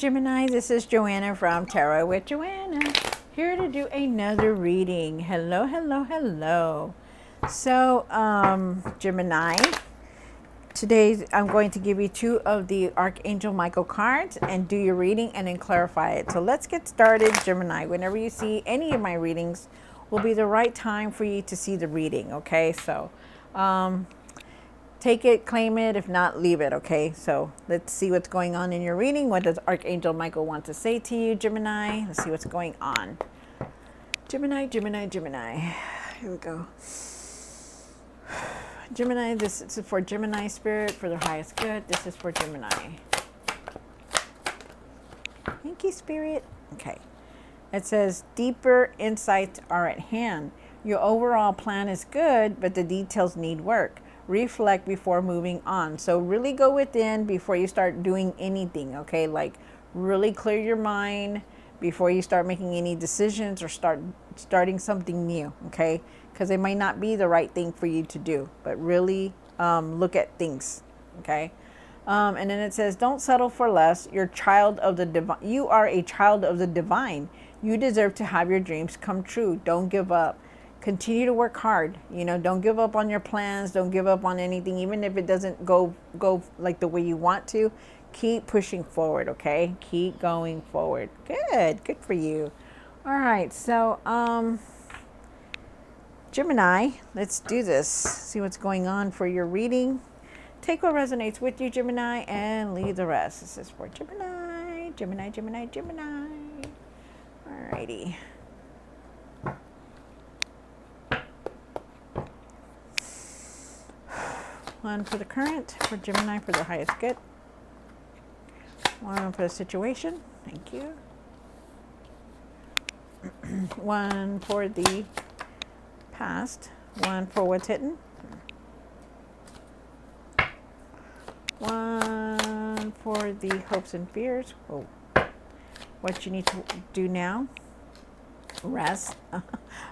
Gemini, this is Joanna from Tarot with Joanna, here to do another reading. Hello, hello, hello. So, Gemini, today I'm going to give you two of the Archangel Michael cards and do your reading and then clarify it. So let's get started, Gemini. Whenever you see any of my readings, will be the right time for you to see the reading, okay? So, take it, claim it, if not, leave it, okay? So let's see what's going on in your reading. What does Archangel Michael want to say to you, Gemini? Let's see what's going on. Gemini, Gemini, Gemini. Here we go. Gemini, this is for Gemini spirit, for their highest good. This is for Gemini. Thank you, spirit. Okay. It says, deeper insights are at hand. Your overall plan is good, but the details need work. Reflect before moving on. So really go within before you start doing anything, okay? Like really clear your mind before you start making any decisions or starting something new, okay? Because it might not be the right thing for you to do, but really look at things, okay? And then it says, don't settle for less. You're child of the divine. You are a child of the divine. You deserve to have your dreams come true. Don't give up. Continue to work hard. You know, don't give up on your plans. Don't give up on anything, even if it doesn't go like the way you want to. Keep pushing forward, okay? Keep going forward. Good for you. All right, so Gemini, let's do this. See what's going on for your reading. Take what resonates with you, Gemini, and leave the rest. This is for Gemini, Gemini, Gemini, Gemini. All righty. One for the current, for Gemini, for the highest good. One for the situation. Thank you. One for the past. One for what's hidden. One for the hopes and fears. Oh. What you need to do now. Rest.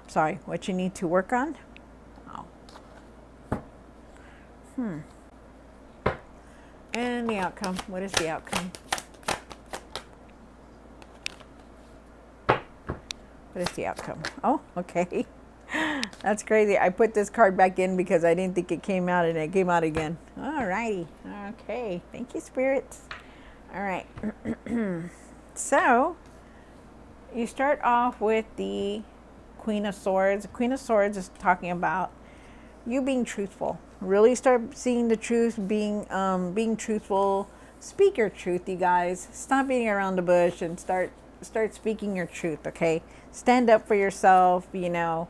Sorry. What you need to work on. And the outcome. What is the outcome? What is the outcome? Oh, okay. That's crazy. I put this card back in because I didn't think it came out and it came out again. All righty. Okay. Thank you, spirits. All right. So, you start off with the Queen of Swords. The Queen of Swords is talking about you being truthful. Really start seeing the truth, being truthful. Speak your truth, you guys. Stop beating around the bush and start speaking your truth, okay? Stand up for yourself, you know.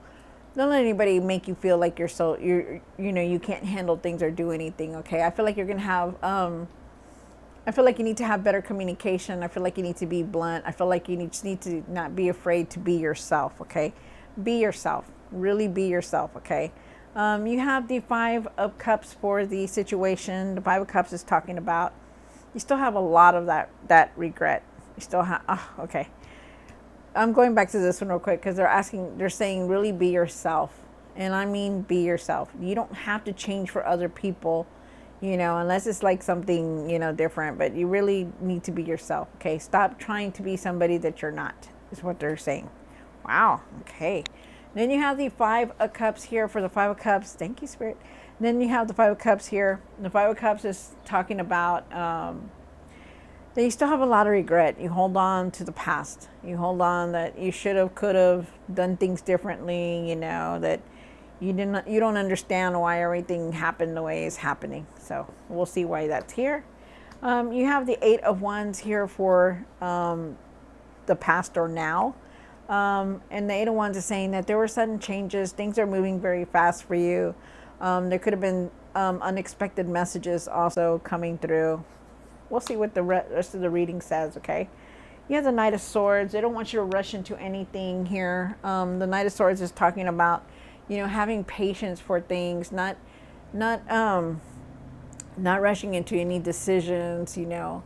Don't let anybody make you feel like you can't handle things or do anything, okay? I feel like you're going to have I feel like you need to have better communication. I feel like you need to be blunt. I feel like you just need to not be afraid to be yourself, okay? Be yourself. Really be yourself, okay? You have the Five of Cups for the situation. The Five of Cups is talking about you still have a lot of that regret. You still have, okay. I'm going back to this one real quick because they're saying really be yourself. And I mean be yourself. You don't have to change for other people, you know, unless it's like something, you know, different. But you really need to be yourself, okay? Stop trying to be somebody that you're not, is what they're saying. Wow, okay. Then you have the Five of Cups here for the Five of Cups. Thank you, Spirit. Then you have the Five of Cups here. The Five of Cups is talking about that you still have a lot of regret. You hold on to the past. You hold on that you should have, could have done things differently. You know that you don't understand why everything happened the way it's happening. So we'll see why that's here. You have the Eight of Wands here for the past or now. And the Eight of Wands is saying that there were sudden changes. Things are moving very fast for you. There could have been unexpected messages also coming through. We'll see what the rest of the reading says, okay? You have the Knight of Swords. They don't want you to rush into anything here. The Knight of Swords is talking about, you know, having patience for things, not rushing into any decisions, you know.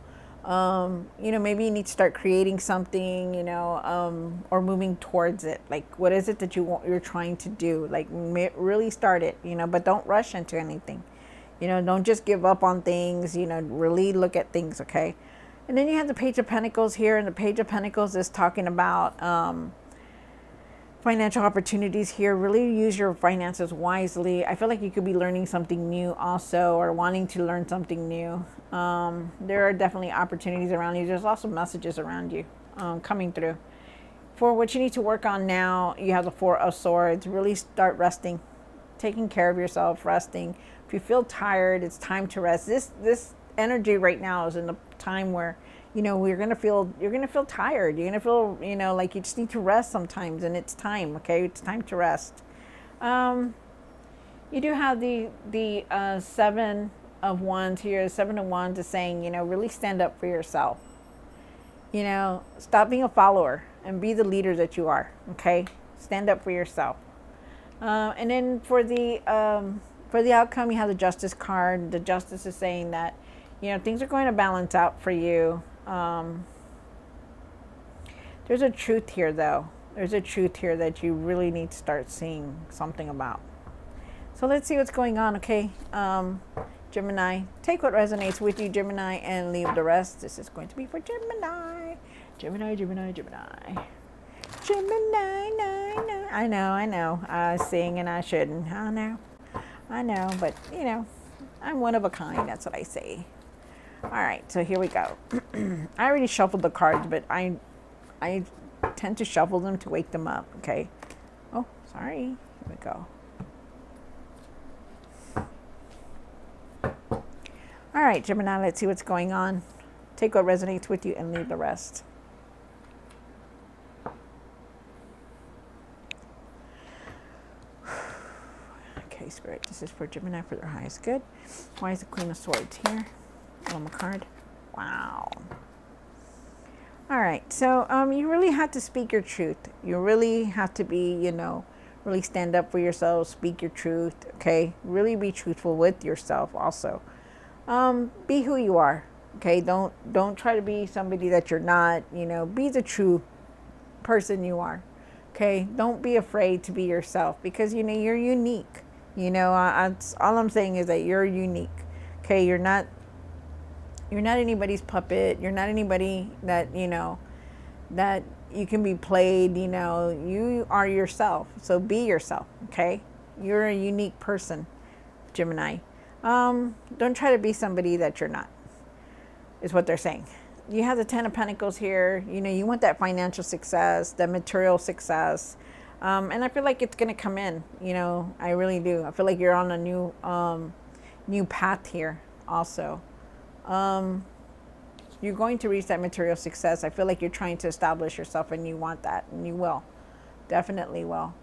Maybe you need to start creating something, you know, or moving towards it. Like, what is it that you're trying to do? Like, really start it, you know, but don't rush into anything. You know, don't just give up on things, you know, really look at things, okay? And then you have the Page of Pentacles here, and the Page of Pentacles is talking about financial opportunities here. Really use your finances wisely. I feel like you could be learning something new also, or wanting to learn something new. There are definitely opportunities around you. There's also messages around you coming through. For what you need to work on now, you have the Four of Swords. Really start resting, taking care of yourself, resting. If you feel tired, it's time to rest. This energy right now is in the time where, you know, you're gonna feel tired. You're gonna feel, you know, like you just need to rest sometimes, and it's time. Okay, it's time to rest. You do have the Seven of Wands here. Seven of Wands is saying, you know, really stand up for yourself. You know, stop being a follower and be the leader that you are. Okay, stand up for yourself. And then for the outcome, you have the Justice card. The Justice is saying that, you know, things are going to balance out for you. There's a truth here, though. There's a truth here that you really need to start seeing something about. So let's see what's going on, okay? Gemini, take what resonates with you, Gemini, and leave the rest. This is going to be for Gemini. Gemini, Gemini, Gemini. Gemini, no. I know. I sing and I shouldn't. I know, but, you know, I'm one of a kind. That's what I say. All right, so here we go. I already shuffled the cards, but I tend to shuffle them to wake them up, okay? Oh, sorry. Here we go. All right, Gemini, let's see what's going on. Take what resonates with you and leave the rest. Okay, Spirit, this is for Gemini for their highest good. Why is the Queen of Swords here? One more card. Wow. All right, so you really have to speak your truth. You really have to be, you know, really stand up for yourself, speak your truth, okay? Really be truthful with yourself also. Be who you are, okay? Don't try to be somebody that you're not, you know. Be the true person you are, okay? Don't be afraid to be yourself, because, you know, you're unique. You know, all I'm saying is that you're unique, okay? You're not anybody's puppet. You're not anybody that, you know, that you can be played. You know, you are yourself. So be yourself, okay? You're a unique person, Gemini. Don't try to be somebody that you're not, is what they're saying. You have the Ten of Pentacles here. You know, you want that financial success, that material success. And I feel like it's going to come in, you know, I really do. I feel like you're on a new path here also. You're going to reach that material success. I feel like you're trying to establish yourself, and you want that, and you will. Definitely will.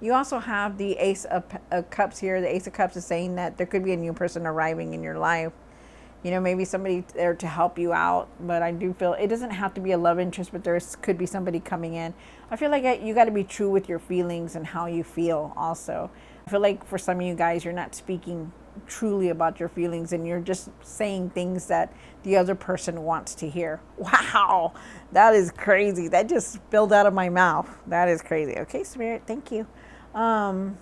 You also have the Ace of Cups here. The Ace of Cups is saying that there could be a new person arriving in your life. You know, maybe somebody there to help you out. But I do feel it doesn't have to be a love interest, but there could be somebody coming in. I feel like you got to be true with your feelings and how you feel also. I feel like for some of you guys, you're not speaking truly about your feelings, and you're just saying things that the other person wants to hear. Wow, that is crazy. That just spilled out of my mouth. That is crazy. Okay, Spirit, thank you. Yeah.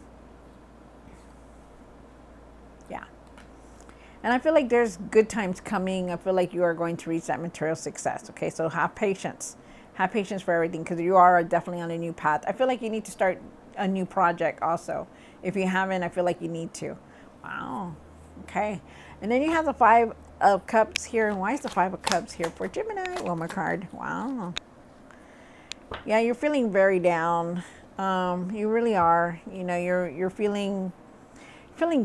And I feel like there's good times coming. I feel like you are going to reach that material success. Okay, so have patience. Have patience for everything, because you are definitely on a new path. I feel like you need to start a new project also. If you haven't, I feel like you need to. Wow. Okay. And then you have the Five of Cups here. And why is the Five of Cups here for Gemini? One more card. Wow. Yeah, you're feeling very down. You really are. You know, you're feeling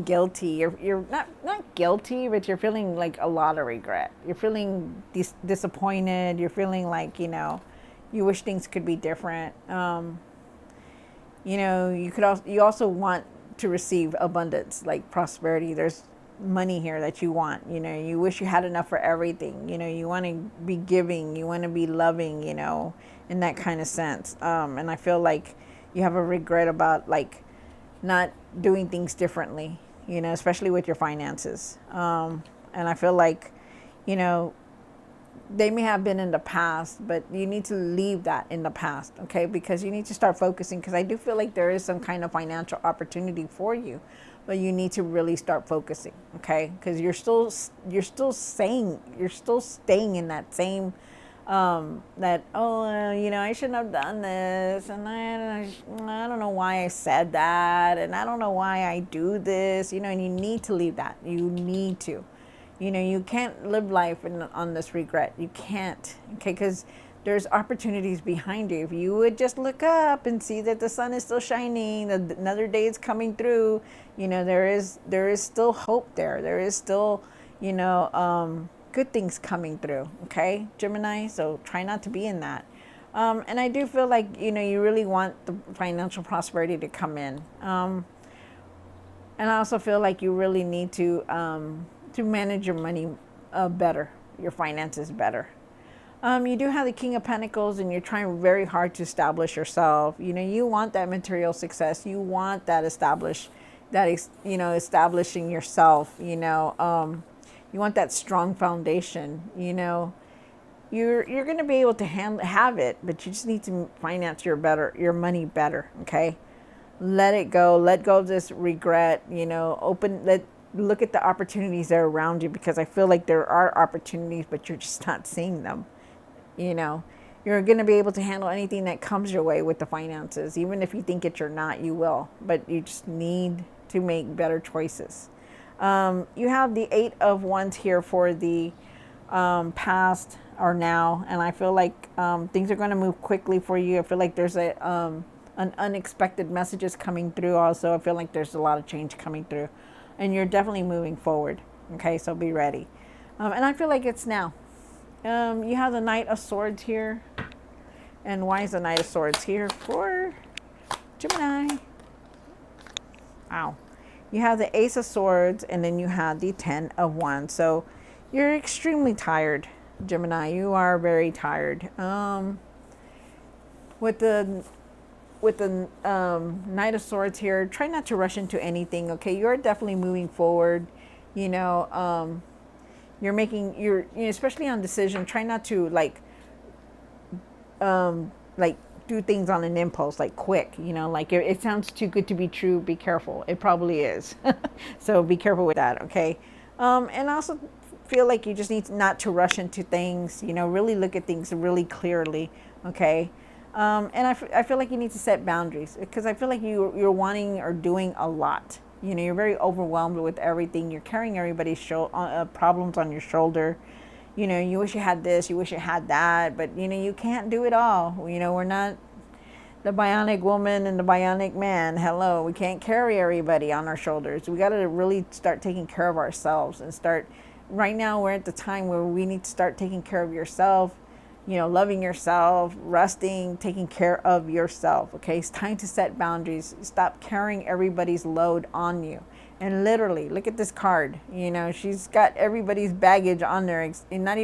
guilty. You're not guilty, but you're feeling like a lot of regret. You're feeling disappointed. You're feeling like, you know, you wish things could be different. You know, you also want to receive abundance, like prosperity. There's money here that you want. You know, you wish you had enough for everything. You know, you want to be giving, you want to be loving, you know, in that kind of sense. And I feel like you have a regret about like not doing things differently, you know, especially with your finances. And I feel like, you know, they may have been in the past, but you need to leave that in the past, okay? Because you need to start focusing, because I do feel like there is some kind of financial opportunity for you. but you need to really start focusing, okay? Because you're still staying in that same that, oh, I shouldn't have done this, and I don't know why I said that, and I don't know why I do this, and you need to leave that. You need to, you can't live life on this regret. You can't, okay? Because there's opportunities behind you. If you would just look up and see that the sun is still shining, another day is coming through, there is still hope there. There is still, good things coming through, okay, Gemini? So try not to be in that. And I do feel like, you really want the financial prosperity to come in. And I also feel like you really need to manage your money better, your finances better. You do have the King of Pentacles, and you're trying very hard to establish yourself. You want that material success. You want that establishing yourself, you want that strong foundation, You're going to be able to have it, but you just need to finance your money better, okay? Let it go. Let go of this regret, look at the opportunities that are around you, because I feel like there are opportunities, but you're just not seeing them, You're going to be able to handle anything that comes your way with the finances. Even if you think you're not, you will, but you just need to make better choices. You have the 8 of Wands here for the past or now, and I feel like things are going to move quickly for you. I feel like there's an unexpected messages coming through. Also, I feel like there's a lot of change coming through, and you're definitely moving forward. Okay, so be ready. And I feel like it's now. You have the Knight of Swords here, and why is the Knight of Swords here for Gemini? Wow. You have the Ace of Swords, and then you have the 10 of Wands. So you're extremely tired, Gemini. You are very tired. With the Knight of Swords here, try not to rush into anything. Okay, you're definitely moving forward. You're especially on decision. Try not to like do things on an impulse, like quick, like it sounds too good to be true. Be careful. It probably is. So be careful with that. Okay. And also feel like you just need not to rush into things, really look at things really clearly. Okay. And I feel like you need to set boundaries, because I feel like you're wanting or doing a lot. You're very overwhelmed with everything. You're carrying everybody's problems on your shoulder. You wish you had this, you wish you had that, but you can't do it all. We're not the bionic woman and the bionic man. Hello, we can't carry everybody on our shoulders. We got to really start taking care of ourselves and right now we're at the time where we need to start taking care of yourself, loving yourself, resting, taking care of yourself. Okay, it's time to set boundaries. Stop carrying everybody's load on you. And literally, look at this card. She's got everybody's baggage on there, and not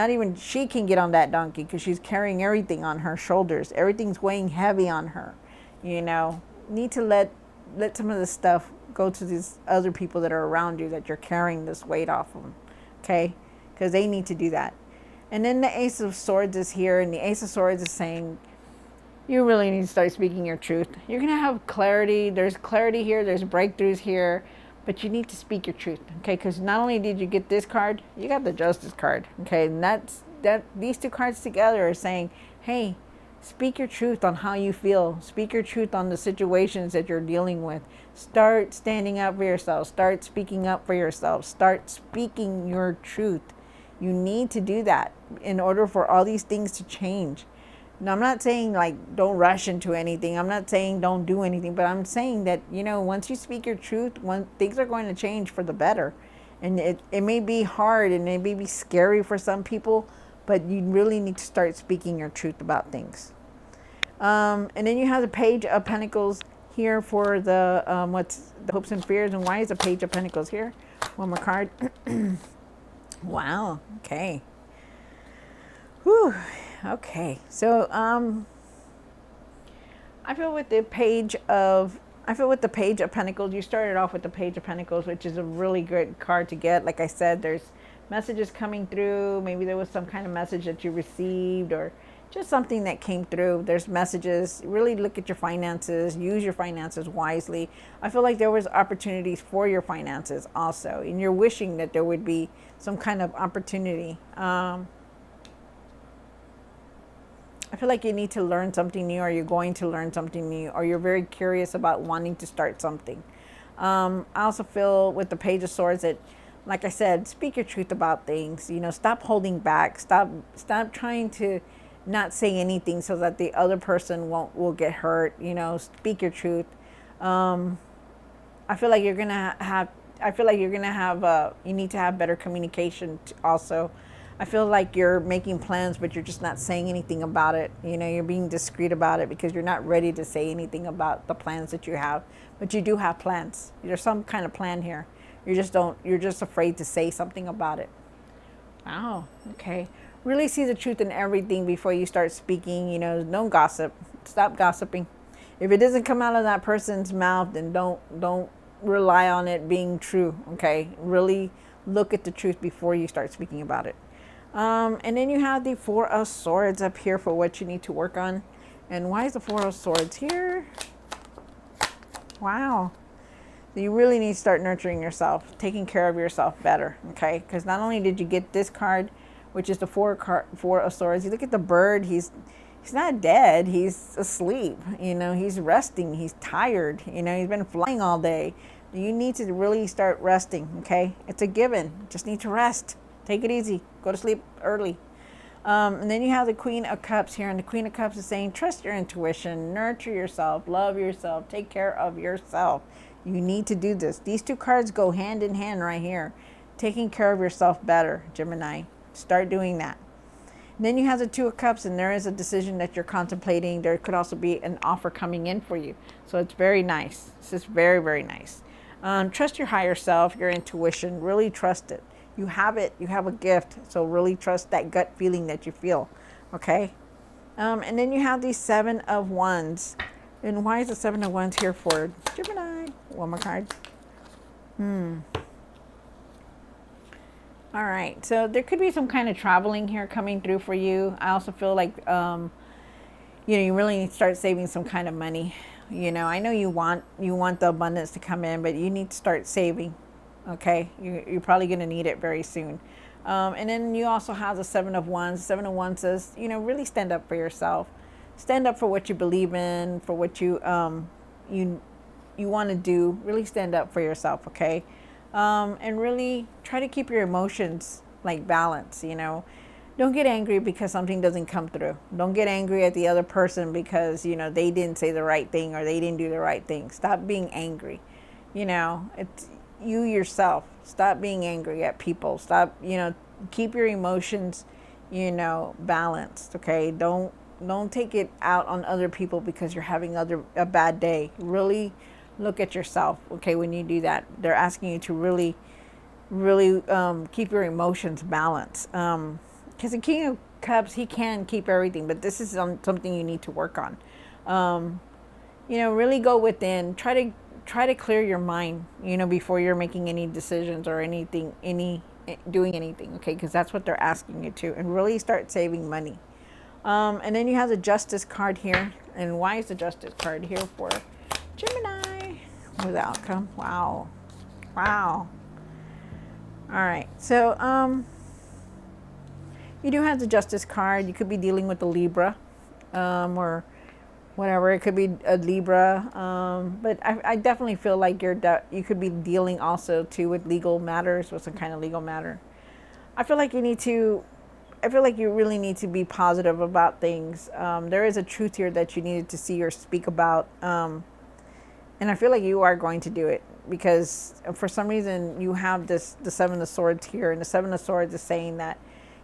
even she can get on that donkey, because she's carrying everything on her shoulders. Everything's weighing heavy on her. Need to let some of this stuff go to these other people that are around you that you're carrying this weight off of them. Okay, because they need to do that. And then the Ace of Swords is here, and the Ace of Swords is saying, you really need to start speaking your truth. You're going to have clarity. There's clarity here. There's breakthroughs here. But you need to speak your truth. Okay? Because not only did you get this card, you got the Justice card. Okay? And these two cards together are saying, hey, speak your truth on how you feel. Speak your truth on the situations that you're dealing with. Start standing up for yourself. Start speaking up for yourself. Start speaking your truth. You need to do that in order for all these things to change. Now, I'm not saying don't rush into anything. I'm not saying don't do anything, but I'm saying that, once you speak your truth, things are going to change for the better. And it may be hard and it may be scary for some people, but you really need to start speaking your truth about things. And then you have the Page of Pentacles here for the what's the hopes and fears, and why is the Page of Pentacles here? One more card. Wow. Okay. Whew. Okay. So I feel with the Page of Pentacles, you started off with the Page of Pentacles, which is a really good card to get. Like I said, there's messages coming through. Maybe there was some kind of message that you received, or just something that came through. There's messages. Really look at your finances. Use your finances wisely. I feel like there was opportunities for your finances also, and you're wishing that there would be some kind of opportunity. I feel like you need to learn something new, or you're going to learn something new, or you're very curious about wanting to start something. I also feel with the Page of Swords that, like I said, speak your truth about things. You know, stop holding back. Stop trying to not say anything so that the other person will get hurt. You know, speak your truth. I feel like you're gonna have. I feel like you're gonna have. You need to have better communication also. I feel like you're making plans, but you're just not saying anything about it. You know, you're being discreet about it because you're not ready to say anything about the plans that you have. But you do have plans. There's some kind of plan here. You just don't. You're just afraid to say something about it. Wow. Okay. Really see the truth in everything before you start speaking. You know, don't gossip. Stop gossiping. If it doesn't come out of that person's mouth, then don't rely on it being true. Okay. Really look at the truth before you start speaking about it. And then you have the Four of Swords up here for what you need to work on. And why is the Four of Swords here? Wow. You really need to start nurturing yourself, taking care of yourself better, okay? Because not only did you get this card, which is the Four of Swords, you look at the bird, he's not dead, he's asleep, you know, he's resting, he's tired, you know, he's been flying all day. You need to really start resting, okay? It's a given. Just need to rest. Take it easy. Go to sleep early. And then you have the Queen of Cups here. And the Queen of Cups is saying, trust your intuition, nurture yourself, love yourself, take care of yourself. You need to do this. These two cards go hand in hand right here. Taking care of yourself better, Gemini. Start doing that. And then you have the Two of Cups, and there is a decision that you're contemplating. There could also be an offer coming in for you. So it's very nice. This is very, very nice. Trust your higher self, your intuition. Really trust it. You have it. You have a gift. So really trust that gut feeling that you feel. Okay? And then you have the Seven of Wands. And why is the Seven of Wands here for Gemini? One more card. All right. So there could be some kind of traveling here coming through for you. I also feel like, you know, you really need to start saving some kind of money. You know, I know you want the abundance to come in, but you need to start saving. Okay, you're probably going to need it very soon. And then you also have the Seven of Wands. Seven of Wands says, you know, really stand up for yourself. Stand up for what you believe in, for what you want to do. Really stand up for yourself, okay? And really try to keep your emotions like balanced, you know. Don't get angry because something doesn't come through. Don't get angry at the other person because, you know, they didn't say the right thing or they didn't do the right thing. Stop being angry. You know, it's you yourself. Stop being angry at people. Stop, you know, keep your emotions, you know, balanced, okay? Don't take it out on other people because you're having a bad day. Really look at yourself, okay, when you do that. They're asking you to really keep your emotions balanced. Because the King of Cups, he can keep everything, but this is something you need to work on. You know, really go within. Try to clear your mind, you know, before you're making any decisions or doing anything, okay? Because that's what they're asking you to, and really start saving money. And then you have the Justice card here. And why is the Justice card here for Gemini? With the outcome. Wow. All right. So, you do have the Justice card. You could be dealing with a Libra, or whatever. It could be a Libra. But I definitely feel like you could be dealing also too with legal matters, with some kind of legal matter. I feel like you really need to be positive about things. There is a truth here that you needed to see or speak about. And I feel like you are going to do it because for some reason you have the Seven of Swords here, and the Seven of Swords is saying that,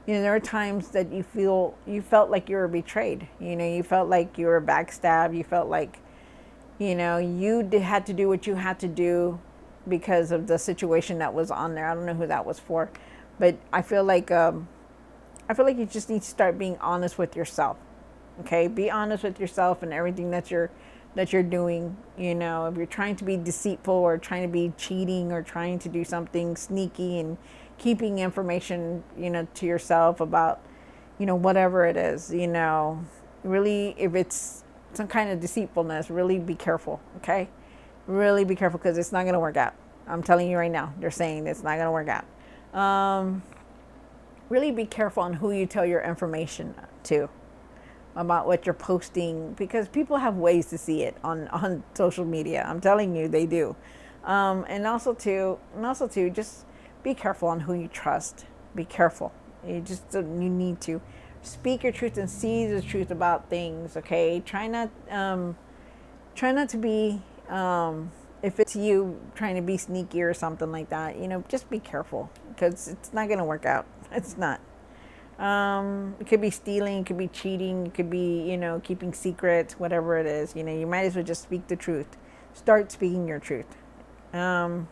you know, there are times that you felt like you were betrayed. You know, you felt like you were backstabbed. You felt like, you know, you had to do what you had to do because of the situation that was on there. I don't know who that was for, but I feel like you just need to start being honest with yourself. Okay, be honest with yourself and everything that you're doing. You know, if you're trying to be deceitful or trying to be cheating or trying to do something sneaky and keeping information, you know, to yourself about, whatever it is, really, if it's some kind of deceitfulness, really be careful, okay? Really be careful because it's not going to work out. I'm telling you right now, they're saying it's not going to work out. Really be careful on who you tell your information to about what you're posting because people have ways to see it on social media. I'm telling you, they do. And also too, just be careful on who you trust. Be careful. You need to speak your truth and see the truth about things. Okay, try not to be. If it's you trying to be sneaky or something like that, just be careful because it's not going to work out. It's not. It could be stealing, it could be cheating, it could be, keeping secrets, whatever it is. You might as well just speak the truth. Start speaking your truth. And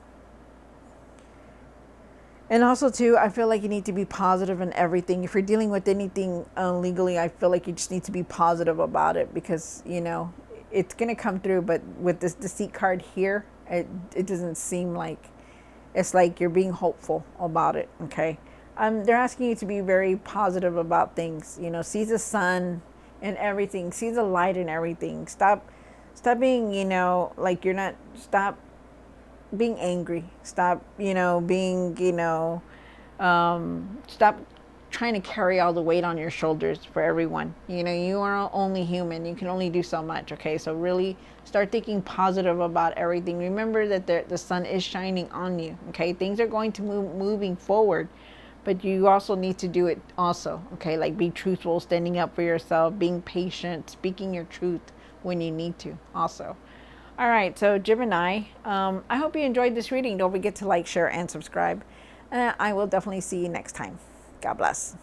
also, too, I feel like you need to be positive in everything. If you're dealing with anything legally, I feel like you just need to be positive about it because, it's going to come through. But with this deceit card here, it doesn't seem like it's like you're being hopeful about it, okay? They're asking you to be very positive about things. See the sun and everything. See the light in everything. Stop being, like you're not. Stop being angry. Stop, being, stop trying to carry all the weight on your shoulders for everyone. You are only human. You can only do so much. Okay, so really start thinking positive about everything. Remember that the sun is shining on you. Okay, things are going to moving forward. But you also need to do it also, okay? Like be truthful, standing up for yourself, being patient, speaking your truth when you need to also. All right, so Gemini, I hope you enjoyed this reading. Don't forget to like, share, and subscribe. I will definitely see you next time. God bless.